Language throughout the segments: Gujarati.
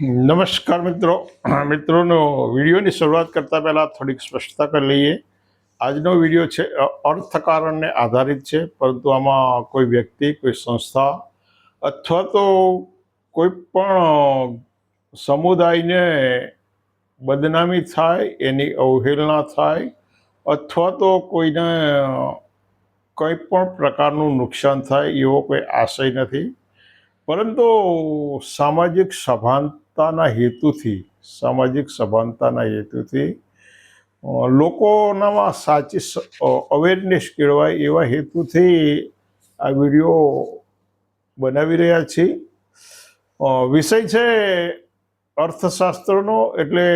નમસ્કાર મિત્રો. મિત્રોનો વિડીયોની શરૂઆત કરતા પહેલાં થોડીક સ્પષ્ટતા કરી લઈએ. આજનો વિડીયો છે અર્થકારણને આધારિત છે, પરંતુ આમાં કોઈ વ્યક્તિ, કોઈ સંસ્થા અથવા તો કોઈ પણ સમુદાયને બદનામી થાય, એની અવહેલના થાય અથવા તો કોઈને કંઈ પણ પ્રકારનું નુકસાન થાય એવો કોઈ આશય નથી, પરંતુ સામાજિક સભાનતાના હેતુથી લોકોનામાં સાચી અવેરનેસ કેળવાય એવા હેતુથી આ વિડીયો બનાવી રહ્યા છીએ. વિષય છે અર્થશાસ્ત્રનો, એટલે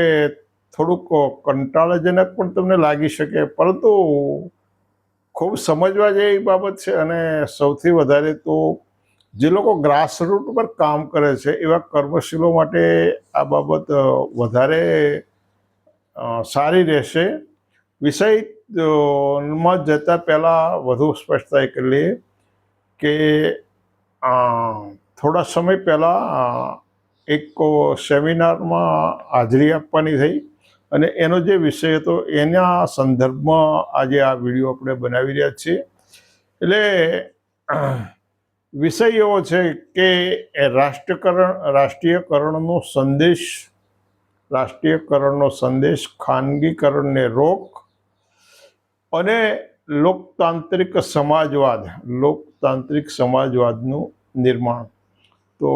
થોડુંક કંટાળાજનક પણ તમને લાગી શકે, પરંતુ ખૂબ સમજવા જેવી બાબત છે. અને સૌથી વધારે તો જે લોકો ગ્રાસરૂટ પર કામ કરે છે એવા કર્મશીલો માટે આ બાબત વધારે સારી રહેશે. વિષયમાં જતા પહેલાં વધુ સ્પષ્ટતા કરી લઈએ કે થોડા સમય પહેલાં એક સેમિનારમાં હાજરી આપવાની થઈ, અને એનો જે વિષય હતો એના સંદર્ભમાં આજે આ વિડીયો આપણે બનાવી રહ્યા છીએ. એટલે વિષય એવો છે કે રાષ્ટ્રીયકરણનો સંદેશ, ખાનગીકરણને રોક અને લોકતાંત્રિક સમાજવાદનું નિર્માણ. તો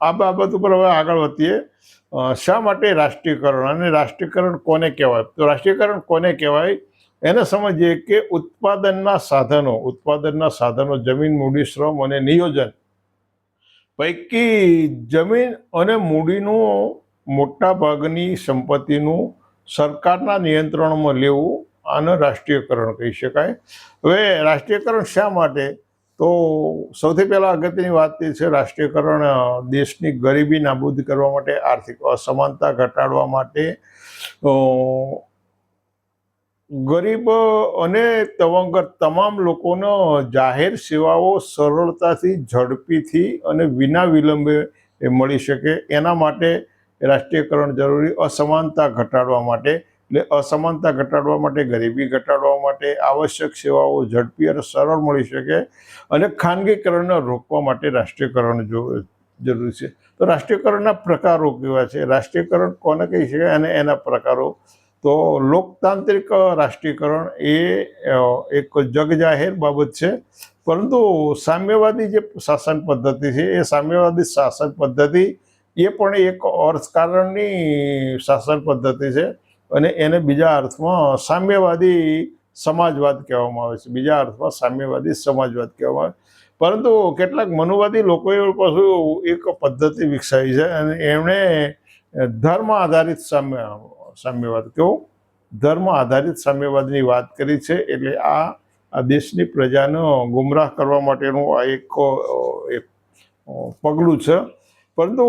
આ બાબત ઉપર હવે આગળ વધીએ. શા માટે રાષ્ટ્રીયકરણ અને રાષ્ટ્રીયકરણ કોને કહેવાય? તો રાષ્ટ્રીયકરણ કોને કહેવાય એને સમજીએ કે ઉત્પાદનના સાધનો જમીન, મૂડી, શ્રમ અને નિયોજન પૈકી જમીન અને મૂડીનું મોટા ભાગની સંપત્તિનું સરકારના નિયંત્રણમાં લેવું, આને રાષ્ટ્રીયકરણ કહી શકાય. હવે રાષ્ટ્રીયકરણ શા માટે? તો સૌથી પહેલાં અગત્યની વાત એ છે, રાષ્ટ્રીયકરણ દેશની ગરીબી નાબૂદ કરવા માટે, આર્થિક અસમાનતા ઘટાડવા માટે, ગરીબ અને તવંગર તમામ લોકોનો જાહેર સેવાઓ સરળતાથી, ઝડપીથી અને વિના વિલંબે મળી શકે એના માટે રાષ્ટ્રીયકરણ જરૂરી. અસમાનતા ઘટાડવા માટે, એટલે અસમાનતા ઘટાડવા માટે, ગરીબી ઘટાડવા માટે, આવશ્યક સેવાઓ ઝડપી અને સરળ મળી શકે, અને ખાનગીકરણને રોકવા માટે રાષ્ટ્રીયકરણ જરૂરી છે. તો રાષ્ટ્રીયકરણના પ્રકારો કેવા છે? રાષ્ટ્રીયકરણ કોને કહી શકાય અને એના પ્રકારો. તો લોકતાંત્રિક રાષ્ટ્રીયકરણ એ એક જગજાહેર બાબત છે, પરંતુ સામ્યવાદી જે શાસન પદ્ધતિ છે એ સામ્યવાદી શાસન પદ્ધતિ એ પણ એક અર્થકારણની શાસન પદ્ધતિ છે, અને એને બીજા અર્થમાં સામ્યવાદી સમાજવાદ કહેવામાં આવે છે. પરંતુ કેટલાક મનુવાદી લોકોએ પાછું એક પદ્ધતિ વિકસાવી છે, અને એમણે ધર્મ આધારિત સામ્યવાદની વાત કરી છે. એટલે આ દેશની પ્રજાને ગુમરાહ કરવા માટેનું આ એક પગલું છે. પરંતુ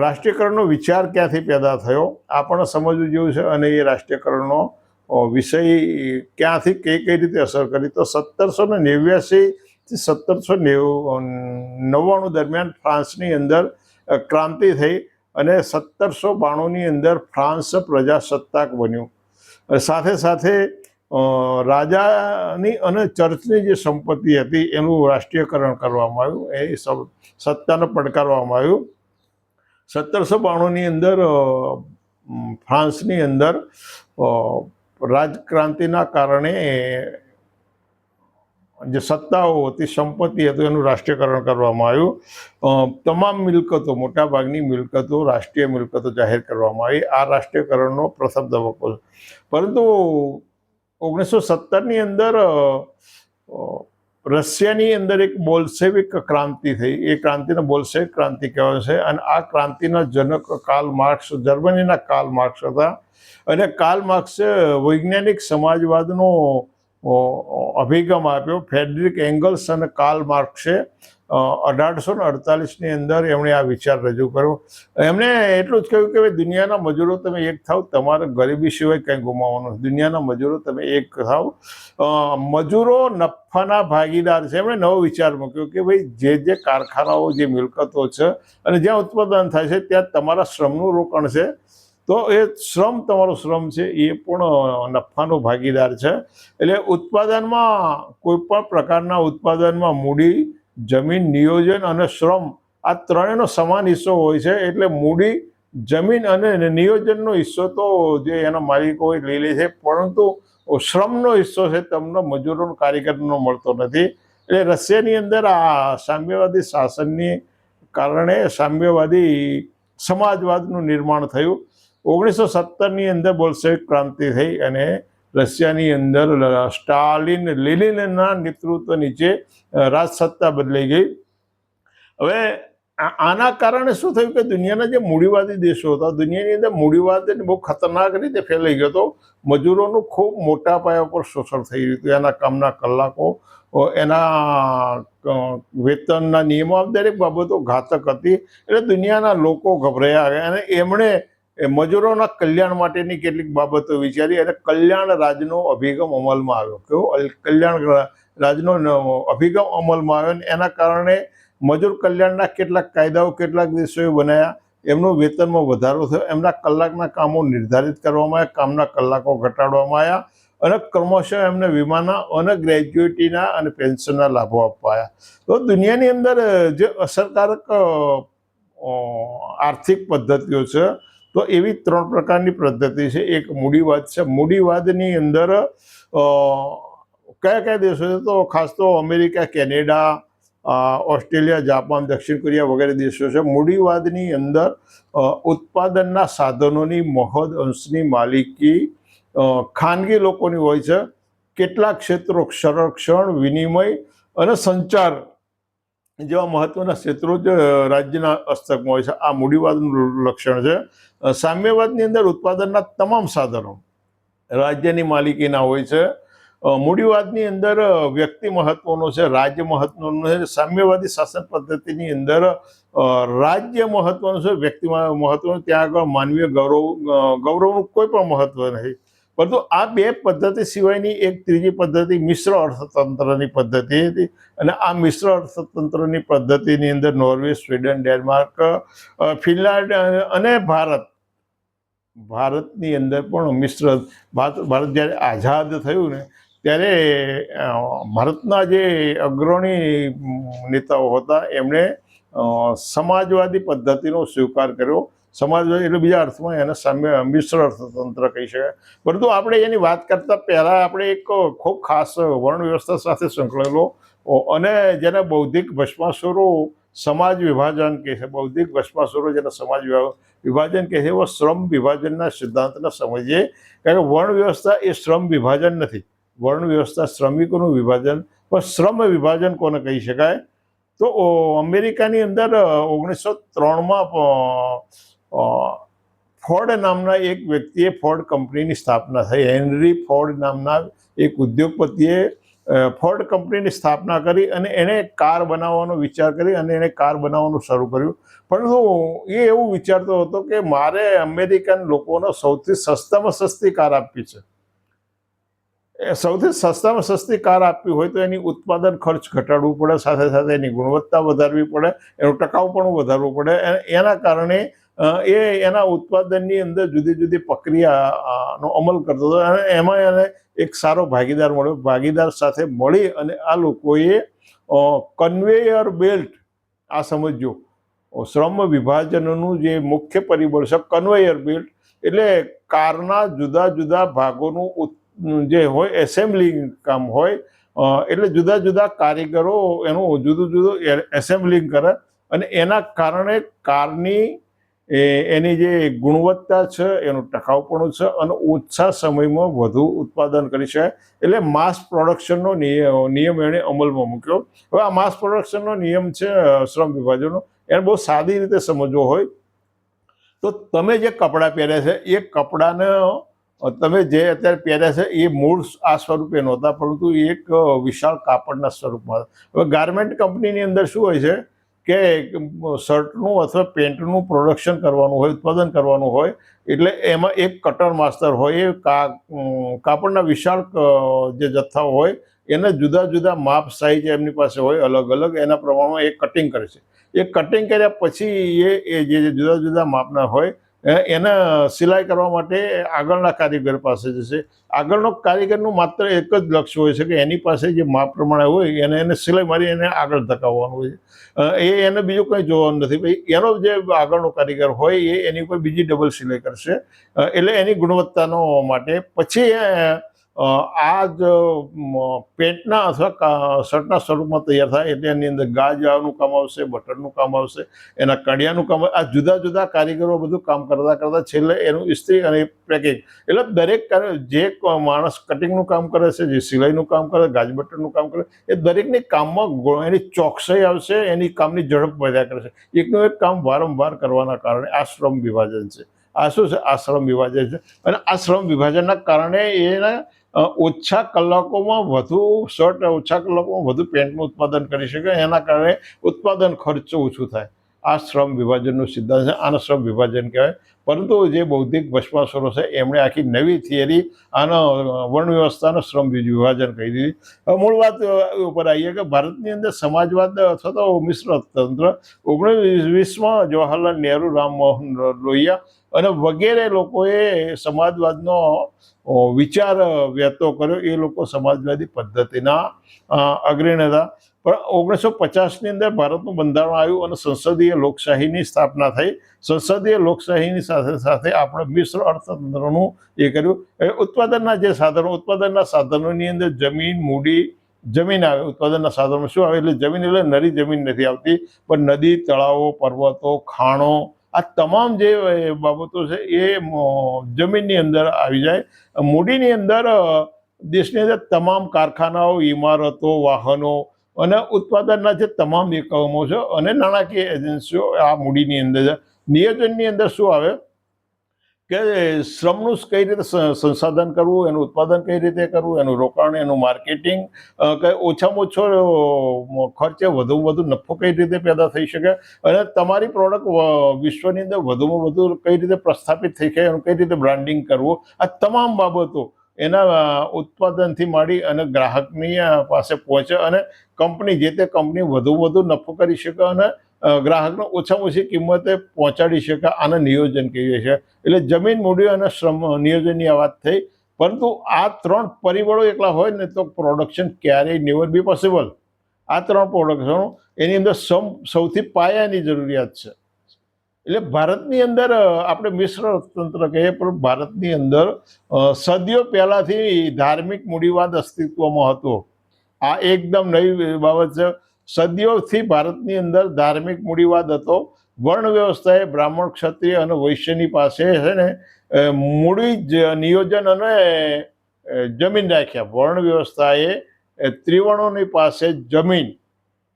રાષ્ટ્રીયકરણનો વિચાર ક્યાંથી પેદા થયો આ પણ સમજવું જેવું છે, અને એ રાષ્ટ્રીયકરણનો વિષય ક્યાંથી કઈ રીતે અસર કરી. તો 1789 થી 1799 દરમિયાન ફ્રાન્સની અંદર ક્રાંતિ થઈ, અને 1792ની અંદર ફ્રાન્સ પ્રજાસત્તાક બન્યું. સાથે સાથે રાજાની અને ચર્ચની જે સંપત્તિ હતી એનું રાષ્ટ્રીયકરણ કરવામાં આવ્યું, એ સત્તાને પડકારવામાં આવ્યું. 1792ની અંદર ફ્રાન્સની અંદર રાજક્રાંતિના કારણે જે સત્તાઓ હતી, સંપત્તિ હતી, એનું રાષ્ટ્રીયકરણ કરવામાં આવ્યું. તમામ મિલકતો, મોટાભાગની મિલકતો, રાષ્ટ્રીય મિલકતો જાહેર કરવામાં આવી. આ રાષ્ટ્રીયકરણનો પ્રથમ તબક્કો છે. પરંતુ 1917ની અંદર રશિયાની અંદર એક બોલ્શેવિક ક્રાંતિ થઈ. એ ક્રાંતિને બોલ્શેવિક ક્રાંતિ કહેવાય છે, અને આ ક્રાંતિના જનક કાર્લ માર્ક્સ, જર્મનીના કાર્લ માર્ક્સ હતા. અને કાર્લ માર્ક્સે વૈજ્ઞાનિક સમાજવાદનો અભિગમ આપ્યો. ફ્રેડરિક એંગલ્સ અને કાર્લ માર્ક્સે 1848ની અંદર એમણે આ વિચાર રજૂ કર્યો. એમણે એટલું જ કહ્યું કે ભાઈ દુનિયાના મજૂરો તમે એક થાવ, તમારે ગરીબી સિવાય કંઈ ગુમાવવાનું નથી. દુનિયાના મજૂરો તમે એક થાવ, મજૂરો નફાના ભાગીદાર છે. એમણે નવો વિચાર મૂક્યો કે ભાઈ જે કારખાનાઓ, જે મિલકતો છે અને જ્યાં ઉત્પાદન થાય છે ત્યાં તમારા શ્રમનું રોકાણ છે, તો એ શ્રમ, તમારો શ્રમ છે એ પણ નફાનો ભાગીદાર છે. એટલે ઉત્પાદનમાં, કોઈ પણ પ્રકારના ઉત્પાદનમાં મૂડી, જમીન, નિયોજન અને શ્રમ, આ ત્રણેયનો સમાન હિસ્સો હોય છે. એટલે મૂડી, જમીન અને નિયોજનનો હિસ્સો તો જે એના માલિકો હોય લઈ લે છે, પરંતુ શ્રમનો હિસ્સો છે તમને મજૂરોનો, કારીગરનો મળતો નથી. એટલે રશિયાની અંદર આ સામ્યવાદી શાસનની કારણે સામ્યવાદી સમાજવાદનું નિર્માણ થયું. 1917ની અંદર બોલ્શેવિક ક્રાંતિ થઈ અને રશિયાની અંદર સ્ટાલિન, લેનિનના નેતૃત્વ નીચે રાજસત્તા બદલાઈ ગઈ. હવે આના કારણે શું થયું કે દુનિયાના જે મૂડીવાદી દેશો હતા, દુનિયાની અંદર મૂડીવાદ બહુ ખતરનાક રીતે ફેલાઈ ગયો હતો. મજૂરોનું ખૂબ મોટા પાયા પર શોષણ થઈ રહ્યું હતું. એના કામના કલાકો, એના વેતનના નિયમો, આ દરેક બાબતો ઘાતક હતી. એટલે દુનિયાના લોકો ગભરાયા ગયા અને એમણે મજૂરોના કલ્યાણ માટેની કેટલીક બાબતો વિચારી અને કલ્યાણ રાજનો અભિગમ અમલમાં આવ્યો. કેવો કલ્યાણ રાજનો અભિગમ અમલમાં આવ્યો અને એના કારણે મજૂર કલ્યાણના કેટલાક કાયદાઓ કેટલાક દેશોએ બનાવ્યા. એમનું વેતનમાં વધારો થયો, એમના કલાકના કામો નિર્ધારિત કરવામાં આવ્યા, કામના કલાકો ઘટાડવામાં આવ્યા અને ક્રમશઃ એમને વીમાના અને ગ્રેજ્યુએટીના અને પેન્શનના લાભો અપાયા. તો દુનિયાની અંદર જે અસરકારક આર્થિક પદ્ધતિઓ છે, તો એવી 3 પ્રકારની પદ્ધતિ છે. એક મૂડીવાદ છે. મૂડીવાદની અંદર કયા કયા દેશો છે? તો ખાસ તો અમેરિકા, કેનેડા, ઓસ્ટ્રેલિયા, જાપાન, દક્ષિણ કોરિયા વગેરે દેશો છે. મૂડીવાદની અંદર ઉત્પાદનના સાધનોની મહદ અંશની માલિકી ખાનગી લોકોની હોય છે. કેટલાક ક્ષેત્રો સંરક્ષણ, વિનિમય અને સંચાર જેવા મહત્વના ક્ષેત્રો જ રાજ્યના હસ્તકમાં હોય છે. આ મૂડીવાદનું લક્ષણ છે. સામ્યવાદની અંદર ઉત્પાદનના તમામ સાધનો રાજ્યની માલિકીના હોય છે. મૂડીવાદની અંદર વ્યક્તિ મહત્વનો છે, રાજ્ય મહત્વનું છે. સામ્યવાદી શાસન પદ્ધતિની અંદર રાજ્ય મહત્વનું છે, વ્યક્તિ મહત્વનું. ત્યાં આગળ માનવીય ગૌરવનું કોઈ પણ મહત્વ નથી. પરંતુ આ 2 પદ્ધતિ સિવાયની એક ત્રીજી પદ્ધતિ મિશ્ર અર્થતંત્રની પદ્ધતિ હતી અને આ મિશ્ર અર્થતંત્રની પદ્ધતિની અંદર નોર્વે, સ્વીડન, ડેનમાર્ક, ફિનલેન્ડ અને ભારતની અંદર પણ મિશ્ર. ભારત જ્યારે આઝાદ થયું ને ત્યારે ભારતના જે અગ્રણી નેતાઓ હતા એમણે સમાજવાદી પદ્ધતિનો સ્વીકાર કર્યો. સમાજવાદી એટલે બીજા અર્થમાં એને મિશ્ર અર્થતંત્ર કહી શકાય. પરંતુ આપણે એની વાત કરતા પહેલા આપણે એક ખૂબ ખાસ વર્ણ વ્યવસ્થા સાથે સંકળાયેલો અને જેને બૌદ્ધિક ભસ્માસુરો સમાજ વિભાજન કહે છે, બૌદ્ધિક ભસ્માસુરો જેને સમાજ વિભાજન કહે છે, એવો શ્રમ વિભાજનના સિદ્ધાંતને સમજીએ. કારણ કે વર્ણ વ્યવસ્થા એ શ્રમ વિભાજન નથી. વર્ણ વ્યવસ્થા શ્રમિકોનું વિભાજન, પણ શ્રમ વિભાજન કોને કહી શકાય? તો અમેરિકાની અંદર 1903માં ફોર્ડ નામના એક વ્યક્તિએ ફોર્ડ કંપનીની સ્થાપના થઈ. હેનરી ફોર્ડ નામના એક ઉદ્યોગપતિએ ફોર્ડ કંપનીની સ્થાપના કરી અને એણે કાર બનાવવાનો વિચાર કરી અને એણે કાર બનાવવાનું શરૂ કર્યું. પરંતુ એ એવું વિચારતો હતો કે મારે અમેરિકન લોકોને સૌથી સસ્તામાં સસ્તી કાર આપવી છે. સૌથી સસ્તામાં સસ્તી કાર આપવી હોય તો એની ઉત્પાદન ખર્ચ ઘટાડવું પડે, સાથે સાથે એની ગુણવત્તા વધારવી પડે, એનું ટકાઉપણું વધારવું પડે. એના કારણે એ એના ઉત્પાદનની અંદર જુદી જુદી પ્રક્રિયાનો અમલ કરતો હતો અને એમાં એને એક સારો ભાગીદાર મળ્યો. ભાગીદાર સાથે મળી અને આ લોકોએ કન્વેયર બેલ્ટ, આ સમજો શ્રમ વિભાજનનું જે મુખ્ય પરિબળ છે કન્વેયર બેલ્ટ, એટલે કારના જુદા જુદા ભાગોનું જે હોય એસેમ્બલિંગ કામ હોય, એટલે જુદા જુદા કારીગરો એનું જુદું જુદું એસેમ્બલિંગ કરે અને એના કારણે કારની એની જે ગુણવત્તા છે, એનું ટકાઉપણું છે અને ઓછા સમયમાં વધુ ઉત્પાદન કરી શકાય. એટલે માસ પ્રોડક્શનનો નિયમ એણે અમલમાં મૂક્યો. હવે આ માસ પ્રોડક્શનનો નિયમ છે શ્રમ વિભાજનનો, એને બહુ સાદી રીતે સમજવો હોય તો તમે જે કપડાં પહેર્યા છે એ કપડાને તમે જે અત્યારે પહેર્યા છે એ મૂળ આ સ્વરૂપે નહોતા, પરંતુ એક વિશાળ કાપડના સ્વરૂપમાં. હવે ગાર્મેન્ટ કંપનીની અંદર શું હોય છે કે શર્ટનું અથવા પેન્ટનું પ્રોડક્શન કરવાનું હોય, ઉત્પાદન કરવાનું હોય, એટલે એમાં એક કટર માસ્ટર હોય, એ કાપડના વિશાળ જે જથ્થાઓ હોય એને જુદા જુદા માપ સાઈઝ એમની પાસે હોય અલગ અલગ, એના પ્રમાણમાં એ કટિંગ કરે છે. એ કટિંગ કર્યા પછી એ જે જુદા જુદા માપના હોય એને સિલાઈ કરવા માટે આગળના કારીગર પાસે જશે. આગળનો કારીગરનું માત્ર એક જ લક્ષ્ય હોય છે કે એની પાસે જે માપ પ્રમાણે હોય એને સિલાઈ મારી એને આગળ ધકાવવાનું હોય છે. એને બીજું કંઈ જોવાનું નથી. ભાઈ એનો જે આગળનો કારીગર હોય એની ઉપર બીજી ડબલ સિલાઈ કરશે, એટલે એની ગુણવત્તાનો માટે પછી આ જ પેન્ટના અથવા શર્ટના સ્વરૂપમાં તૈયાર થાય. એટલે એની અંદર ગાજનું કામ આવશે, બટનનું કામ આવશે, એના કડિયાનું કામ, આ જુદા જુદા કારીગરો બધું કામ કરતા કરતા છેલ્લે એનું ઇસ્ત્રી અને પેકિંગ. એટલે દરેક જે માણસ કટિંગનું કામ કરે છે, જે સિલાઈનું કામ કરે, ગાજ બટનનું કામ કરે, એ દરેકની કામમાં એની ચોકસાઈ આવશે, એની કામની ઝડપ વધ્યા કરે છે. એકનું એક કામ વારંવાર કરવાના કારણે આ શ્રમ વિભાજન છે. આ શું છે? આ શ્રમ વિભાજન છે. અને આ શ્રમ વિભાજનના કારણે એના ઓછા કલાકોમાં વધુ શર્ટ, ઓછા કલાકોમાં વધુ પેન્ટનું ઉત્પાદન કરી શકે, એના કારણે ઉત્પાદન ખર્ચ ઓછું થાય. આ શ્રમ વિભાજનનું સિદ્ધાંત છે. આને શ્રમ વિભાજન કહેવાય. પરંતુ જે બૌદ્ધિક ભસ્માસુરો છે એમણે આખી નવી થિયરી આનો વર્ણ વ્યવસ્થાનો શ્રમ વિભાજન કહી દીધી. હવે મૂળ વાત ઉપર આવીએ કે ભારતની અંદર સમાજવાદ અથવા તો મિશ્ર અર્થતંત્ર 1920માં જવાહરલાલ નહેરુ, રામમોહન લોહિયા અને વગેરે લોકોએ સમાજવાદનો વિચાર વ્યક્ત કર્યો. એ લોકો સમાજવાદી પદ્ધતિના અગ્રણી હતા. પણ 1950ની અંદર ભારતનું બંધારણ આવ્યું અને સંસદીય લોકશાહીની સ્થાપના થઈ. સંસદીય લોકશાહીની સાથે સાથે આપણે મિશ્ર અર્થતંત્રનું એ કર્યું. ઉત્પાદનના જે સાધનો, ઉત્પાદનના સાધનોની અંદર જમીન, મૂડી, જમીન આવે. ઉત્પાદનના સાધનો શું આવે? એટલે જમીન એટલે નરી જમીન નથી આવતી, પણ નદી, તળાવો, પર્વતો, ખાણો, આ તમામ જે બાબતો છે એ જમીનની અંદર આવી જાય. મૂડીની અંદર દેશની અંદર તમામ કારખાનાઓ, ઇમારતો, વાહનો અને ઉત્પાદનના જે તમામ એકમો છે અને નાણાકીય એજન્સીઓ આ મૂડીની અંદર છે. નિયોજનની અંદર શું આવે કે શ્રમનું કઈ રીતે સંસાધન કરવું, એનું ઉત્પાદન કઈ રીતે કરવું, એનું રોકાણ, એનું માર્કેટિંગ, ઓછામાં ઓછો ખર્ચે વધુમાં વધુ નફો કઈ રીતે પેદા થઈ શકે અને તમારી પ્રોડક્ટ વિશ્વની અંદર વધુમાં વધુ કઈ રીતે પ્રસ્થાપિત થઈ શકે, એનું કઈ રીતે બ્રાન્ડિંગ કરવું, આ તમામ બાબતો એના ઉત્પાદનથી માંડી અને ગ્રાહકની પાસે પહોંચે અને કંપની, જે તે કંપની વધુ વધુ નફો કરી શકે અને ગ્રાહકને ઓછામાં ઓછી કિંમતે પહોંચાડી શકે. આને નિયોજન કહીએ છીએ. એટલે જમીન, મૂડી અને શ્રમ નિયોજનની આ વાત થઈ. પરંતુ આ ત્રણ પરિબળો એકલા હોય ને તો પ્રોડક્શન ક્યારેય નેવર બી પોસિબલ. આ ત્રણ પ્રોડક્શનો એની અંદર સૌથી પાયાની જરૂરિયાત છે. એટલે ભારતની અંદર આપણે મિશ્ર અર્થતંત્ર કહીએ, પણ ભારતની અંદર સદીઓ પહેલાથી ધાર્મિક મૂડીવાદ અસ્તિત્વમાં હતો. આ એકદમ નવી બાબત છે. સદીઓથી ભારતની અંદર ધાર્મિક મૂડીવાદ હતો. વર્ણ વ્યવસ્થાએ બ્રાહ્મણ, ક્ષત્રિય અને વૈશ્યની પાસે છે ને મૂડી, નિયોજન અને જમીન રાખ્યા. વર્ણ વ્યવસ્થાએ ત્રિવર્ણોની પાસે જમીન,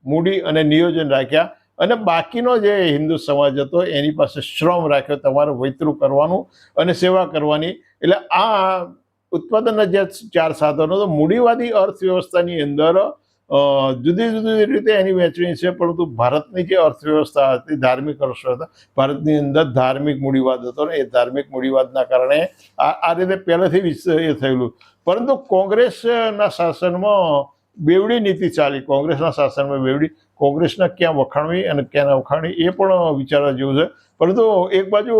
મૂડી અને નિયોજન રાખ્યા અને બાકીનો જે હિન્દુ સમાજ હતો એની પાસે શ્રમ રાખ્યો, તમારે વૈતરું કરવાનું અને સેવા કરવાની. એટલે આ ઉત્પાદનના જે ચાર સાધનો તો મૂડીવાદી અર્થવ્યવસ્થાની અંદર જુદી જુદી રીતે એની વહેંચણી છે. પરંતુ ભારતની જે અર્થવ્યવસ્થા હતી, ધાર્મિક અર્થવ્યવસ્થા, ભારતની અંદર ધાર્મિક મૂડીવાદ હતો ને એ ધાર્મિક મૂડીવાદના કારણે આ રીતે પહેલેથી એ થયેલું. પરંતુ કોંગ્રેસના શાસનમાં બેવડી નીતિ ચાલી. કોંગ્રેસના શાસનમાં બેવડી. કોંગ્રેસના ક્યાં વખાણવી અને ક્યાં ના વખાણવી એ પણ વિચારવા જેવું છે. પરંતુ એક બાજુ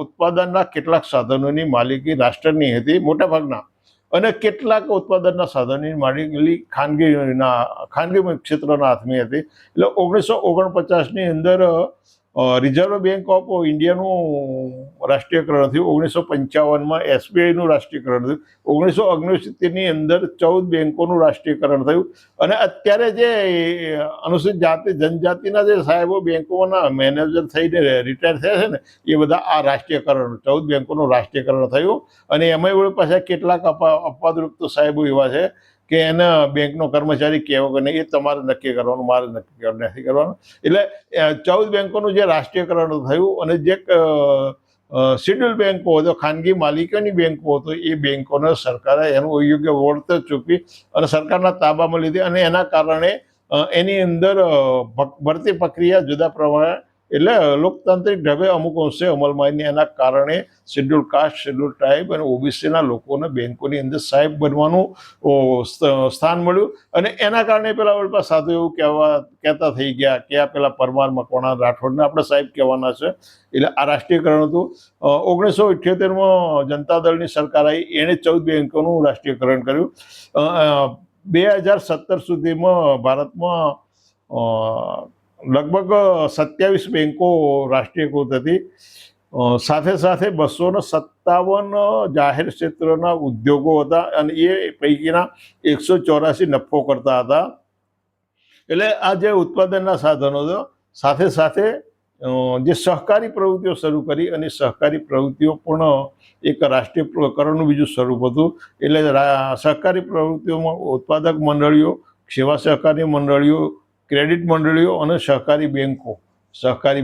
ઉત્પાદનના કેટલાક સાધનોની માલિકી રાષ્ટ્રની હતી મોટાભાગના, અને કેટલાક ઉત્પાદનના સાધનોની માલિકી ખાનગી ક્ષેત્રના હાથમાં હતી. એટલે 1949ની અંદર રિઝર્વ બેંક ઓફ ઇન્ડિયાનું રાષ્ટ્રીયકરણ થયું. 1955માં SBIનું રાષ્ટ્રીયકરણ થયું. 1969ની અંદર 14 બેંકોનું રાષ્ટ્રીયકરણ થયું. અને અત્યારે જે અનુસૂચિત જાતિ જનજાતિના જે સાહેબો બેંકોના મેનેજર થઈને રિટાયર થયા છે ને એ બધા આ રાષ્ટ્રીયકરણ 14 બેંકોનું રાષ્ટ્રીયકરણ થયું. અને એમાં એવું પાછા કેટલાક અપવાદરૂપ તો સાહેબો એવા છે કે એના બેંકનો કર્મચારી કહેવો કે નહીં, એ તમારે નક્કી કરવાનું, મારે નથી કરવાનું. એટલે 14 બેંકોનું જે રાષ્ટ્રીયકરણ થયું અને જે શેડ્યુલ બેન્કો હતો, ખાનગી માલિકોની બેન્કો હતો, એ બેન્કોને સરકારે એનું યોગ્ય વળતર ચૂકવી અને સરકારના તાબામાં લીધી અને એના કારણે એની અંદર ભરતી પ્રક્રિયા જુદા પ્રમાણે એટલે લોકતાંત્રિક ઢબે અમુક અંશે અમલમાં આવીને એના કારણે શેડ્યુલ કાસ્ટ, શેડ્યુલ ટ્રાઇબ અને ઓબીસીના લોકોને બેન્કોની અંદર સાહેબ બનવાનું સ્થાન મળ્યું અને એના કારણે પેલા વળપા સાધુ એવું કહેતા થઈ ગયા કે આ પેલા પરમાર, મકવાણા, રાઠોડને આપણે સાહેબ કહેવાના છે. એટલે આ રાષ્ટ્રીયકરણ હતું. 1978માં જનતા દળની સરકાર આવી, એણે 14 બેન્કોનું રાષ્ટ્રીયકરણ કર્યું. 2017 સુધીમાં ભારતમાં લગભગ 27 બેન્કો રાષ્ટ્રીયકૃત હતી. સાથે સાથે 257 જાહેર ક્ષેત્રના ઉદ્યોગો હતા અને એ પૈકીના 184 નફો કરતા હતા. એટલે આ જે ઉત્પાદનના સાધનો હતા, સાથે સાથે જે સહકારી પ્રવૃત્તિઓ શરૂ કરી અને સહકારી પ્રવૃત્તિઓ પણ એક રાષ્ટ્રીયકરણનું બીજું સ્વરૂપ હતું. એટલે સહકારી પ્રવૃત્તિઓમાં ઉત્પાદક મંડળીઓ, સેવા સહકારી મંડળીઓ, ક્રેડિટ મંડળીઓ અને સહકારી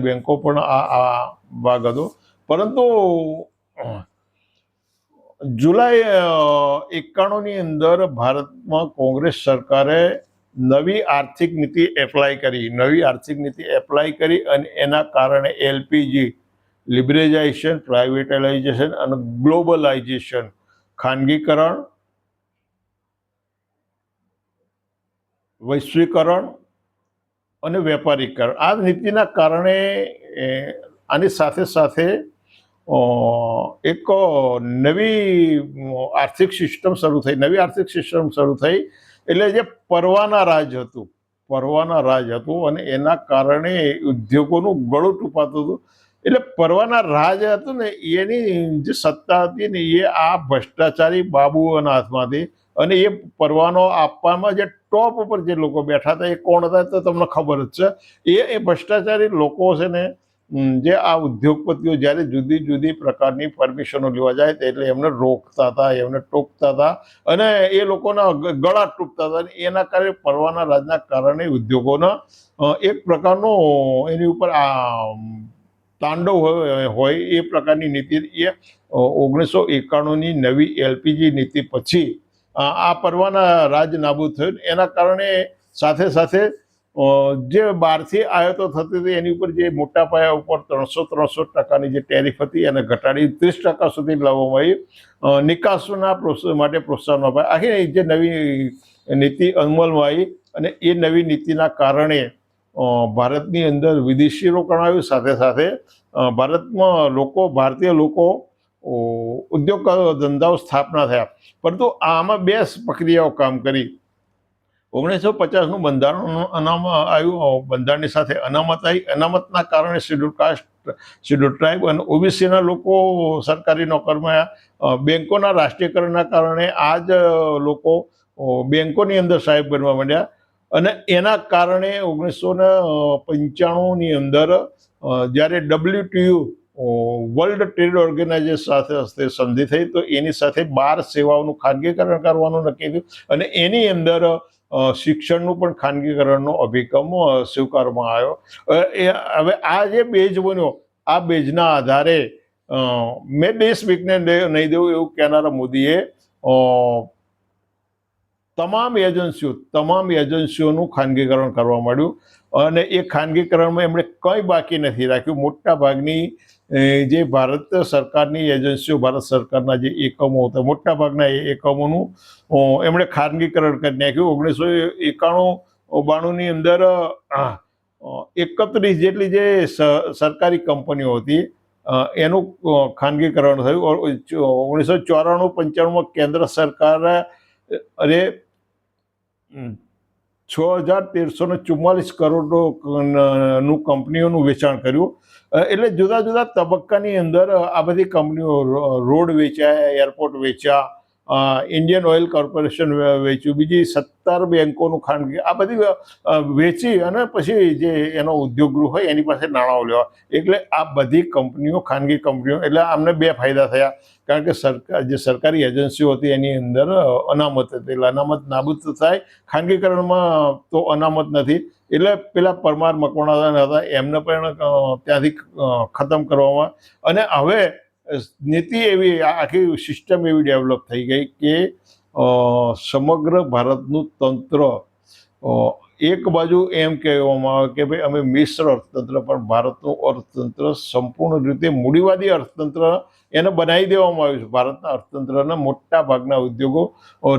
બેન્કો પણ આ ભાગ હતો. પરંતુ જુલાઈ 91ની અંદર ભારતમાં કોંગ્રેસ સરકારે નવી આર્થિક નીતિ એપ્લાય કરી અને એના કારણે એલપીજી લિબરલાઇઝેશન, પ્રાઇવેટાઇઝેશન અને ગ્લોબલાઇઝેશન, ખાનગીકરણ, વૈશ્વિકરણ અને વેપારીકરણ, આ નીતિના કારણે આની સાથે સાથે એક નવી આર્થિક સિસ્ટમ શરૂ થઈ. એટલે જે પરવાના રાજ હતું અને એના કારણે ઉદ્યોગોનું ગળું ટૂંપાતું હતું. એટલે પરવાના રાજ હતું ને, એની જે સત્તા હતી ને, એ આ ભ્રષ્ટાચારી બાબુઓના હાથમાં હતી. અને એ પરવાનો આપવામાં જે ટોપ ઉપર જે લોકો બેઠા હતા, એ કોણ હતા તો તમને ખબર જ છે. એ ભ્રષ્ટાચારી લોકો છે ને, જે આ ઉદ્યોગપતિઓ જ્યારે જુદી જુદી પ્રકારની પરમિશનો લેવા જાય એટલે એમને રોકતા હતા, એમને ટોકતા હતા અને એ લોકોના ગળા તૂટતા હતા. એના કારણે પરવાના રાજના કારણે ઉદ્યોગોના એક પ્રકારનો એની ઉપર આ તાંડવ હોય એ પ્રકારની નીતિ એ 1991ની નવી એલપીજી નીતિ પછી આ પરવાના રાજ નાબૂદ થયું. એના કારણે સાથે સાથે જે બહારથી આયાતો થતી હતી એની ઉપર જે મોટા પાયા ઉપર 363% જે ટેરિફ હતી એને ઘટાડી 30% સુધી લાવવામાં આવી. નિકાસના માટે પ્રોત્સાહન અપાય. આખી જે નવી નીતિ અમલમાં આવી અને એ નવી નીતિના કારણે ભારતની અંદર વિદેશી રોકાણ આવ્યું. સાથે સાથે ભારતમાં ભારતીય લોકો ઉદ્યોગ ધંધાઓ સ્થાપના થયા. પરંતુ આમાં 2 પ્રક્રિયાઓ કામ કરી. 1950નું બંધારણ આવ્યું, બંધારણની સાથે અનામત આવી. અનામતના કારણે શેડ્યુલ કાસ્ટ, શેડ્યુલ ટ્રાઇબ અને ઓબીસીના લોકો સરકારી નોકરીમાં. બેન્કોના રાષ્ટ્રીયકરણના કારણે આ જ લોકો બેન્કોની અંદર સાહેબ બનવા માંડ્યા અને એના કારણે 1995ની અંદર જ્યારે WTO વર્લ્ડ ટ્રેડ ઓર્ગેનાઇઝેશન સાથે સંધિ થઈ તો એની સાથે 12 સેવાઓનું ખાનગીકરણ કરવાનું નક્કી થયું અને એની અંદર શિક્ષણનું પણ ખાનગીકરણનો અભિગમ સ્વીકારવામાં આવ્યો. હવે આ જે બેઝ બન્યો, આ બેઝના આધારે મેં દેશ વિકને નહીં દેવું એવું કહેનારા મોદીએ તમામ એજન્સીઓનું ખાનગીકરણ કરવા માંડ્યું અને એ ખાનગીકરણમાં એમણે કંઈ બાકી નથી રાખ્યું. મોટા ભાગની જે ભારત સરકારની એજન્સીઓ, ભારત સરકારના જે એકમો હતા, મોટા ભાગના એકમોનું એમણે ખાનગીકરણ કરી નાખ્યું. 1991-92ની અંદર 31 જેટલી જે સરકારી કંપનીઓ હતી એનું ખાનગીકરણ થયું. 1994-95માં કેન્દ્ર સરકારે 6,1344 કરોડનું કંપનીઓનું વેચાણ કર્યું. એટલે જુદા જુદા તબક્કાની અંદર આ બધી કંપનીઓ રોડ વેચ્યા, એરપોર્ટ વેચ્યા, ઇન્ડિયન ઓઇલ કોર્પોરેશન વેચ્યું, બીજી 17 બેંકોનું ખાનગી, આ બધી વેચી અને પછી જે એનો ઉદ્યોગ ગૃહ હોય એની પાસે નાણાં લેવા. એટલે આ બધી કંપનીઓ, ખાનગી કંપનીઓ, એટલે આમને બે ફાયદા થયા. કારણ કે જે સરકારી એજન્સીઓ હતી એની અંદર અનામત હતી, એટલે અનામત નાબૂદ થાય. ખાનગીકરણમાં તો અનામત નથી, એટલે પેલા પરમાર મકવાણા હતા એમને પણ ત્યાંથી ખતમ કરવામાં. અને હવે નીતિ એવી, આખી સિસ્ટમ એવી ડેવલપ થઈ ગઈ કે સમગ્ર ભારતનું તંત્ર એક બાજુ એમ કહેવામાં આવે કે ભાઈ અમે મિશ્ર અર્થતંત્ર, પણ ભારતનું અર્થતંત્ર સંપૂર્ણ રીતે મૂડીવાદી અર્થતંત્ર એને બનાવી દેવામાં આવ્યું છે. ભારતના અર્થતંત્રના મોટા ભાગના ઉદ્યોગો,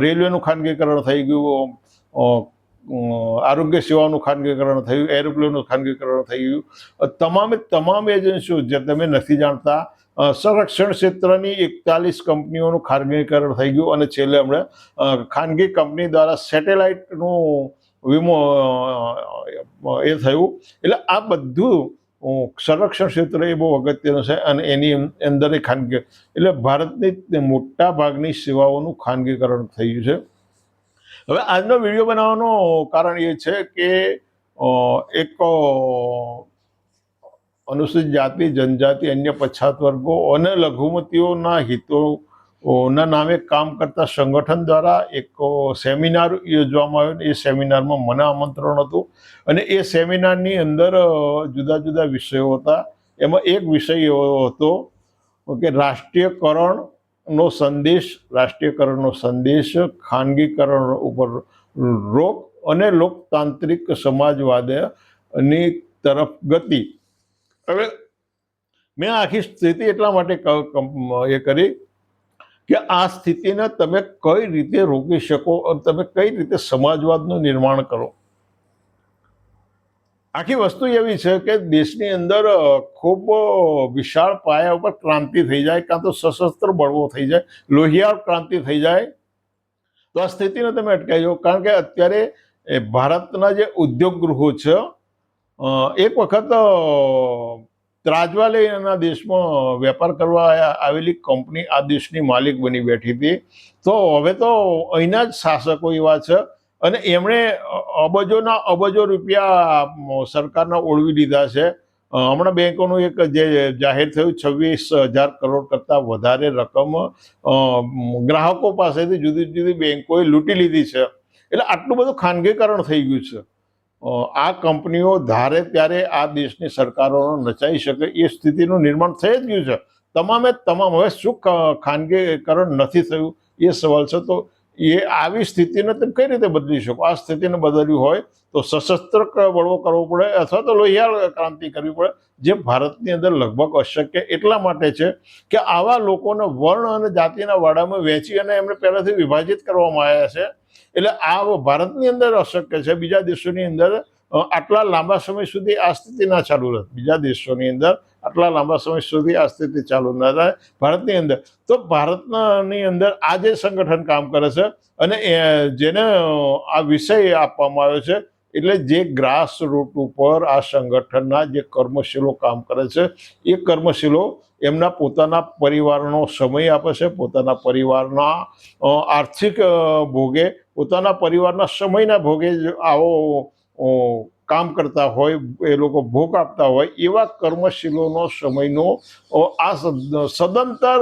રેલવેનું ખાનગીકરણ થઈ ગયું, આરોગ્ય સેવાનું ખાનગીકરણ થયું, એરોપ્લેનનું ખાનગીકરણ થઈ ગયું, તમામ એજન્સીઓ જે તમે નથી જાણતા, સંરક્ષણ ક્ષેત્રની 41 કંપનીઓનું ખાનગીકરણ થઈ ગયું. અને છેલ્લે હમણાં ખાનગી કંપની દ્વારા સેટેલાઇટનું વીમો એ થયું. એટલે આ બધું સંરક્ષણ ક્ષેત્ર એ બહુ અગત્યનું છે અને એની અંદર ખાનગી, એટલે ભારતની મોટા ભાગની સેવાઓનું ખાનગીકરણ થયું છે. હવે આજનો વિડીયો બનાવવાનું કારણ એ છે કે એક અનુસૂચિત જાતિ, જનજાતિ, અન્ય પછાત વર્ગો અને લઘુમતીઓના હિતોના નામે કામ કરતા સંગઠન દ્વારા એક સેમિનાર યોજવામાં આવ્યો. એ સેમિનારમાં મને આમંત્રણ હતું અને એ સેમિનારની અંદર જુદા જુદા વિષયો હતા. એમાં એક વિષય એવો હતો કે રાષ્ટ્રીયકરણનો સંદેશ, ખાનગીકરણ ઉપર રોક અને લોકતાંત્રિક સમાજવાદની તરફ ગતિ. હવે મેં આખી સ્થિતિ એટલા માટે એ કરી કે આ સ્થિતિને તમે કઈ રીતે રોકી શકો અને તમે કઈ રીતે સમાજવાદનું નિર્માણ કરો. આખી વસ્તુ એવી છે કે દેશની અંદર ખૂબ વિશાળ પાયા ઉપર ક્રાંતિ થઈ જાય, કાં તો સશસ્ત્ર બળવો થઈ જાય, લોહિયાળ ક્રાંતિ થઈ જાય, તો આ સ્થિતિને તમે અટકાવી. કારણ કે અત્યારે ભારતના જે ઉદ્યોગ ગૃહો છે, એક વખત ત્રાજવાલેના દેશમાં વેપાર કરવા આવેલી કંપની આ દેશની માલિક બની બેઠી હતી. તો હવે તો અહીંના જ શાસકો એવા છે અને એમણે અબજોના અબજો રૂપિયા સરકારના ઓળવી લીધા છે. હમણાં બેંકોનું એક જે જાહેર થયું, 26,000 કરોડ કરતાં વધારે રકમ ગ્રાહકો પાસેથી જુદી જુદી બેંકોએ લૂંટી લીધી છે. એટલે આટલું બધું ખાનગીકરણ થઈ ગયું છે. આ કંપનીઓ ધારે ત્યારે આ દેશની સરકારોને નચાવી શકે એ સ્થિતિનું નિર્માણ થઈ જ ગયું છે. તમામ હવે શું ખાનગીકરણ નથી થયું એ સવાલ છે. તો એ આવી સ્થિતિને તમે કઈ રીતે બદલી શકો? આ સ્થિતિને બદલવી હોય તો સશસ્ત્ર બળવો કરવો પડે અથવા તો લોહિયાળ ક્રાંતિ કરવી પડે, જે ભારતની અંદર લગભગ અશક્ય એટલા માટે છે કે આવા લોકોને વર્ણ અને જાતિના વાડામાં વહેંચી અને એમને પહેલાથી વિભાજિત કરવામાં આવ્યા છે. એટલે આ ભારતની અંદર અશક્ય છે. બીજા દેશોની અંદર આટલા લાંબા સમય સુધી આ સ્થિતિ ના ચાલુ રહે. બીજા દેશોની અંદર આટલા લાંબા સમય સુધી આ સ્થિતિ ચાલુ ન રહે. ભારતની અંદર તો ભારતની અંદર આ જે સંગઠન કામ કરે છે અને જેને આ વિષય આપવામાં આવ્યો છે, એટલે જે ગ્રાસ રૂટ ઉપર આ સંગઠનના જે કર્મશીલો કામ કરે છે, એ કર્મશીલો એમના પોતાના પરિવારનો સમય આપે છે, પોતાના પરિવારના આર્થિક ભોગે, પોતાના પરિવારના સમયના ભોગે આવો કામ કરતા હોય, એ લોકો ભોગ આપતા હોય, એવા કર્મશીલોનો સમયનો આ સદંતર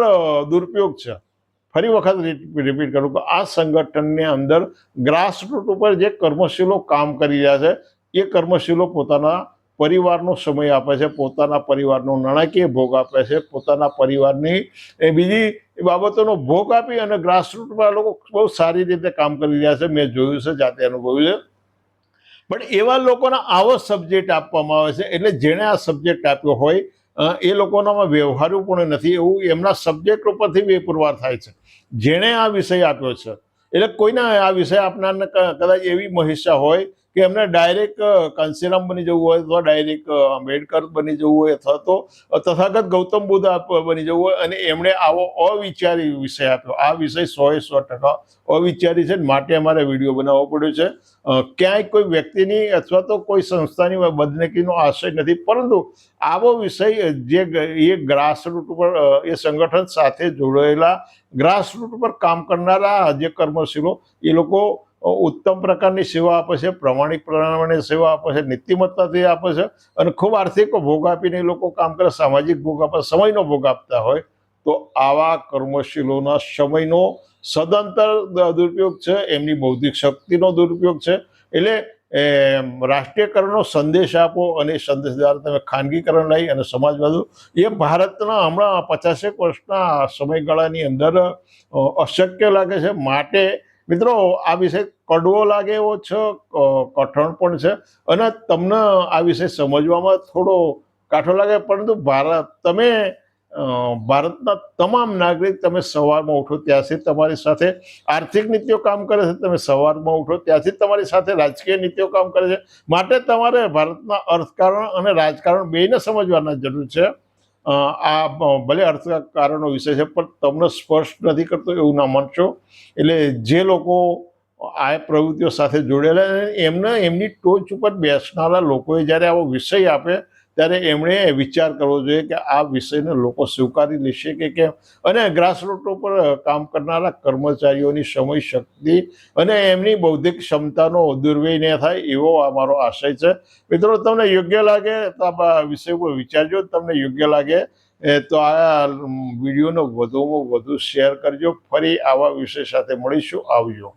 દુરુપયોગ છે. ફરી વખત રિપીટ કરું કે આ સંગઠનની અંદર ગ્રાસરૂટ ઉપર જે કર્મશીલો કામ કરી રહ્યા છે, એ કર્મશીલો પોતાના પરિવારનો સમય આપે છે, પોતાના પરિવારનો નાણાકીય ભોગ આપે છે, પોતાના પરિવારની બીજી બાબતોનો ભોગ આપી અને ગ્રાસરૂટ પર લોકો બહુ સારી રીતે કામ કરી રહ્યા છે. મેં જોયું છે, જાતે અનુભવ્યું છે. પણ એવા લોકોના આવો સબ્જેક્ટ આપવામાં આવે છે, એટલે જેણે આ સબ્જેક્ટ આપ્યો હોય એ લોકોનામાં વ્યવહારુ પણ નથી, એવું એમના સબ્જેક્ટ ઉપરથી પુરવાર થાય છે. જેણે આ વિષય આપ્યો છે, એટલે કોઈના આ વિષય આપનારને કદાચ એવી મહિષા હોય કે એમને ડાયરેક્ટ કાંસીરામ બની જવું હોય અથવા ડાયરેક્ટ આંબેડકર બની જવું હોય અથવા તો તથાગત ગૌતમ બુદ્ધ બની જવું હોય, અને એમણે આવો અવિચારી વિષય આપ્યો. આ વિષય 100% અવિચારી છે, માટે અમારે વિડીયો બનાવવો પડ્યો છે. ક્યાંય કોઈ વ્યક્તિની અથવા તો કોઈ સંસ્થાની બદનગીનો આશય નથી, પરંતુ આવો વિષય જે એ ગ્રાસરૂટ ઉપર એ સંગઠન સાથે જોડાયેલા ગ્રાસરૂટ ઉપર કામ કરનારા જે કર્મશીલો એ લોકો ઉત્તમ પ્રકારની સેવા આપે છે, પ્રમાણિક પ્રમાણે સેવા આપે છે, નીતિમત્તાથી આપે છે, અને ખૂબ આર્થિક ભોગ આપીને એ લોકો કામ કરે, સામાજિક ભોગ આપે, સમયનો ભોગ આપતા હોય. તો આવા કર્મશીલોના સમયનો સદંતર દુરુપયોગ છે, એમની બૌદ્ધિક શક્તિનો દુરુપયોગ છે. એટલે રાષ્ટ્રીયકરણનો સંદેશ આપો અને એ સંદેશ દ્વારા તમે ખાનગીકરણ લઈ અને સમાજવાદ, એ ભારતના હમણાં 50 વર્ષના સમયગાળાની અંદર અશક્ય લાગે છે. માટે મિત્રો, આ વિષય કડવો લાગે એવો છે, કઠણ પણ છે, અને તમને આ વિષય સમજવામાં થોડો કાઠો લાગે, પરંતુ ભારતના તમામ નાગરિક, તમે સવારમાં ઉઠો ત્યાંથી તમારી સાથે આર્થિક નીતિઓ કામ કરે છે, તમે સવારમાં ઉઠો ત્યાંથી તમારી સાથે રાજકીય નીતિઓ કામ કરે છે. માટે તમારે ભારતના અર્થકારણ અને રાજકારણ બેયને સમજવાના જરૂર છે. આ ભલે અર્થકારણનો વિષય છે, પણ તમને સ્પર્શ નથી કરતો એવું ના માનશો. એટલે જે લોકો આ પ્રવૃત્તિઓ સાથે જોડેલા, એમની ટોચ ઉપર બેસનારા લોકોએ જ્યારે આવો વિષય આપે ત્યારે એમણે વિચાર કરવો જોઈએ કે આ વિષયને લોકો સ્વીકારી લેશે કે કેમ. અને ગ્રાસરૂટ ઉપર કામ કરનારા કર્મચારીઓની સમય શક્તિ અને એમની બૌદ્ધિક ક્ષમતાનો દુર્વ્યય ન થાય એવો અમારો આશય છે. મિત્રો, તમને યોગ્ય લાગે તો આ વિષય ઉપર વિચારજો. તમને યોગ્ય લાગે તો આ વિડીયોનો વધુમાં વધુ શેર કરજો. ફરી આવા વિષય સાથે મળીશું. આવજો.